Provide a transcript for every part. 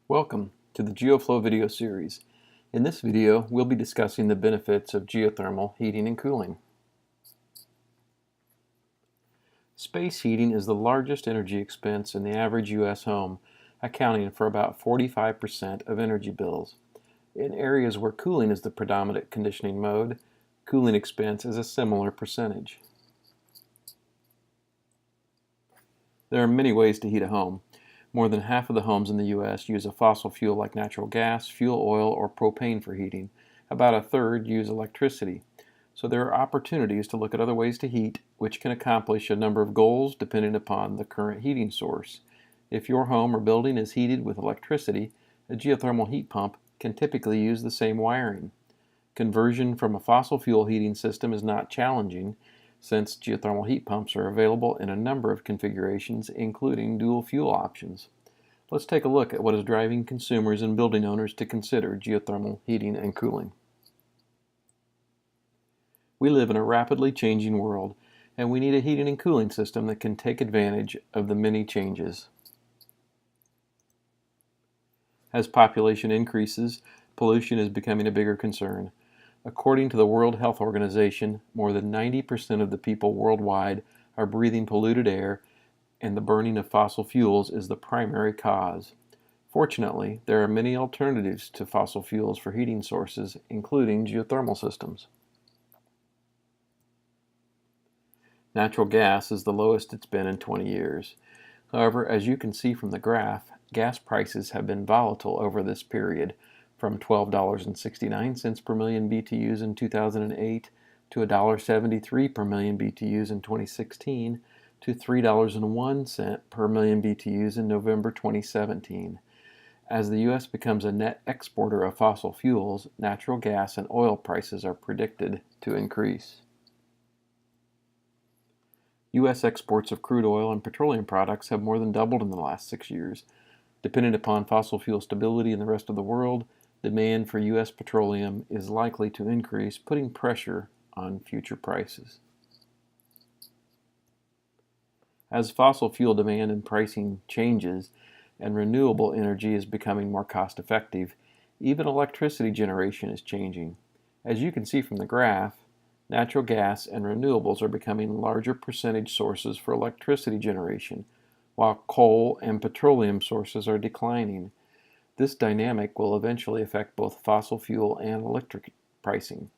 Welcome to the Geo-Flo video series. In this video, we'll be discussing the benefits of geothermal heating and cooling. Space heating is the largest energy expense in the average U.S. home, accounting for about 45% of energy bills. In areas where cooling is the predominant conditioning mode, cooling expense is a similar percentage. There are many ways to heat a home. More than half of the homes in the U.S. use a fossil fuel like natural gas, fuel oil, or propane for heating. About a third use electricity. So there are opportunities to look at other ways to heat, which can accomplish a number of goals depending upon the current heating source. If your home or building is heated with electricity, a geothermal heat pump can typically use the same wiring. Conversion from a fossil fuel heating system is not challenging, since geothermal heat pumps are available in a number of configurations, including dual fuel options. Let's take a look at what is driving consumers and building owners to consider geothermal heating and cooling. We live in a rapidly changing world, and we need a heating and cooling system that can take advantage of the many changes. As population increases, pollution is becoming a bigger concern. According to the World Health Organization, more than 90% of the people worldwide are breathing polluted air, and the burning of fossil fuels is the primary cause. Fortunately, there are many alternatives to fossil fuels for heating sources, including geothermal systems. Natural gas is the lowest it's been in 20 years. However, as you can see from the graph, gas prices have been volatile over this period, from $12.69 per million BTUs in 2008 to $1.73 per million BTUs in 2016 to $3.01 per million BTUs in November 2017. As the U.S. becomes a net exporter of fossil fuels, natural gas and oil prices are predicted to increase. U.S. exports of crude oil and petroleum products have more than doubled in the last 6 years. Dependent upon fossil fuel stability in the rest of the world, demand for U.S. petroleum is likely to increase, putting pressure on future prices. As fossil fuel demand and pricing changes and renewable energy is becoming more cost-effective, even electricity generation is changing. As you can see from the graph, natural gas and renewables are becoming larger percentage sources for electricity generation, while coal and petroleum sources are declining. This dynamic will eventually affect both fossil fuel and electric pricing.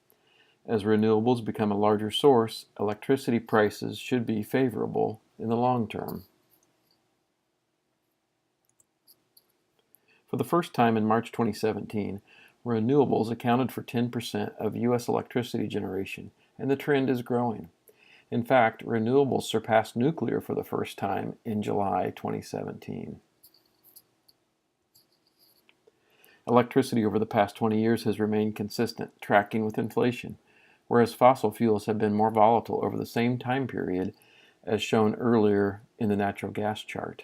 As renewables become a larger source, electricity prices should be favorable in the long term. For the first time in March 2017, renewables accounted for 10% of U.S. electricity generation, and the trend is growing. In fact, renewables surpassed nuclear for the first time in July 2017. Electricity over the past 20 years has remained consistent, tracking with inflation, whereas fossil fuels have been more volatile over the same time period, as shown earlier in the natural gas chart.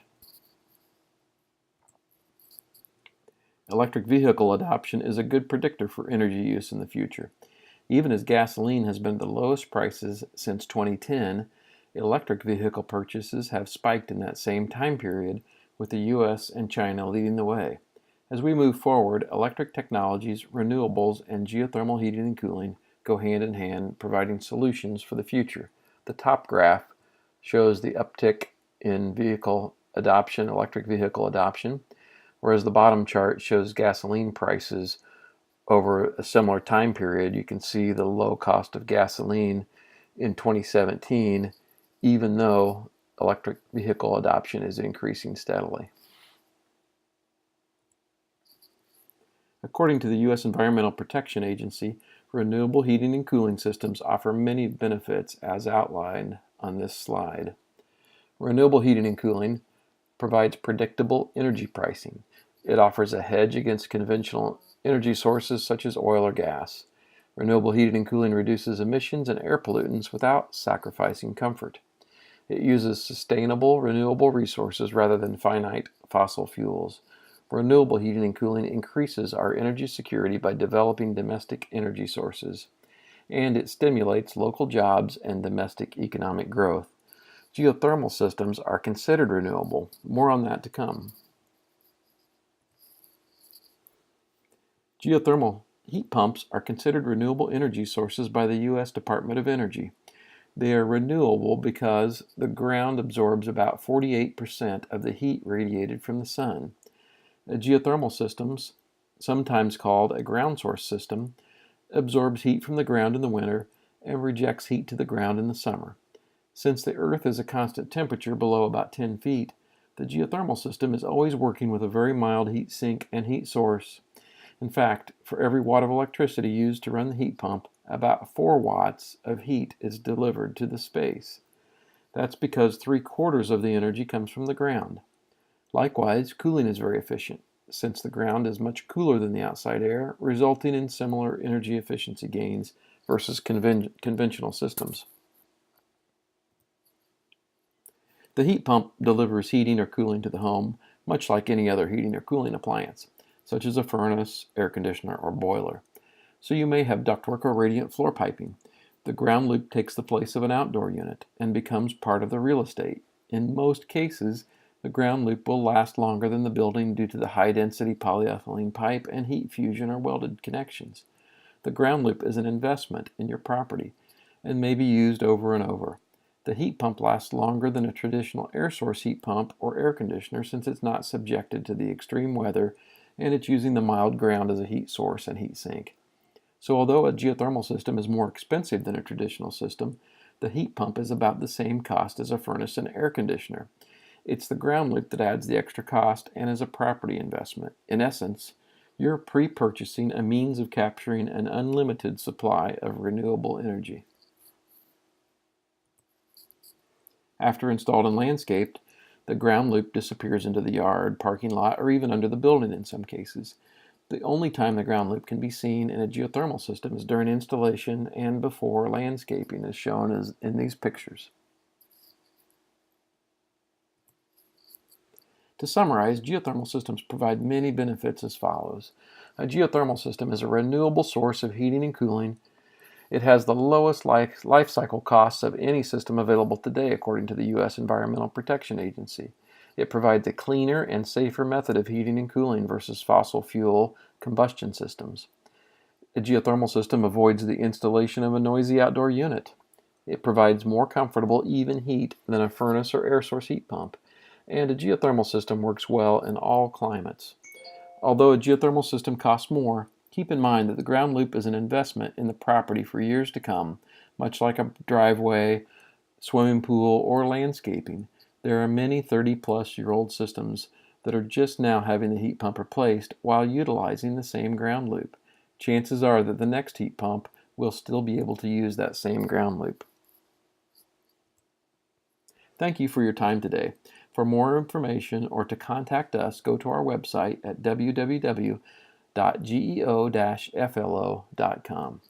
Electric vehicle adoption is a good predictor for energy use in the future. Even as gasoline has been the lowest prices since 2010, electric vehicle purchases have spiked in that same time period, with the U.S. and China leading the way. As we move forward, electric technologies, renewables, and geothermal heating and cooling go hand in hand, providing solutions for the future. The top graph shows the uptick in vehicle adoption, electric vehicle adoption, whereas the bottom chart shows gasoline prices over a similar time period. You can see the low cost of gasoline in 2017, even though electric vehicle adoption is increasing steadily. According to the U.S. Environmental Protection Agency, renewable heating and cooling systems offer many benefits as outlined on this slide. Renewable heating and cooling provides predictable energy pricing. It offers a hedge against conventional energy sources such as oil or gas. Renewable heating and cooling reduces emissions and air pollutants without sacrificing comfort. It uses sustainable, renewable resources rather than finite fossil fuels. Renewable heating and cooling increases our energy security by developing domestic energy sources, and it stimulates local jobs and domestic economic growth. Geothermal systems are considered renewable. More on that to come. Geothermal heat pumps are considered renewable energy sources by the U.S. Department of Energy. They are renewable because the ground absorbs about 48% of the heat radiated from the sun. Geothermal systems, sometimes called a ground source system, absorbs heat from the ground in the winter and rejects heat to the ground in the summer. Since the Earth is a constant temperature below about 10 feet, the geothermal system is always working with a very mild heat sink and heat source. In fact, for every watt of electricity used to run the heat pump, about 4 watts of heat is delivered to the space. That's because 3/4 of the energy comes from the ground. Likewise, cooling is very efficient, since the ground is much cooler than the outside air, resulting in similar energy efficiency gains versus conventional systems. The heat pump delivers heating or cooling to the home, much like any other heating or cooling appliance, such as a furnace, air conditioner, or boiler. So you may have ductwork or radiant floor piping. The ground loop takes the place of an outdoor unit and becomes part of the real estate. In most cases, the ground loop will last longer than the building due to the high-density polyethylene pipe and heat fusion or welded connections. The ground loop is an investment in your property and may be used over and over. The heat pump lasts longer than a traditional air source heat pump or air conditioner since it's not subjected to the extreme weather and it's using the mild ground as a heat source and heat sink. So although a geothermal system is more expensive than a traditional system, the heat pump is about the same cost as a furnace and air conditioner. It's the ground loop that adds the extra cost and is a property investment. In essence, you're pre-purchasing a means of capturing an unlimited supply of renewable energy. After installed and landscaped, the ground loop disappears into the yard, parking lot, or even under the building in some cases. The only time the ground loop can be seen in a geothermal system is during installation and before landscaping, as shown as in these pictures. To summarize, geothermal systems provide many benefits as follows. A geothermal system is a renewable source of heating and cooling. It has the lowest life cycle costs of any system available today, according to the U.S. Environmental Protection Agency. It provides a cleaner and safer method of heating and cooling versus fossil fuel combustion systems. A geothermal system avoids the installation of a noisy outdoor unit. It provides more comfortable, even heat than a furnace or air source heat pump. And a geothermal system works well in all climates. Although a geothermal system costs more, keep in mind that the ground loop is an investment in the property for years to come, much like a driveway, swimming pool, or landscaping. There are many 30-plus-year-old systems that are just now having the heat pump replaced while utilizing the same ground loop. Chances are that the next heat pump will still be able to use that same ground loop. Thank you for your time today. For more information or to contact us, go to our website at www.geo-flo.com.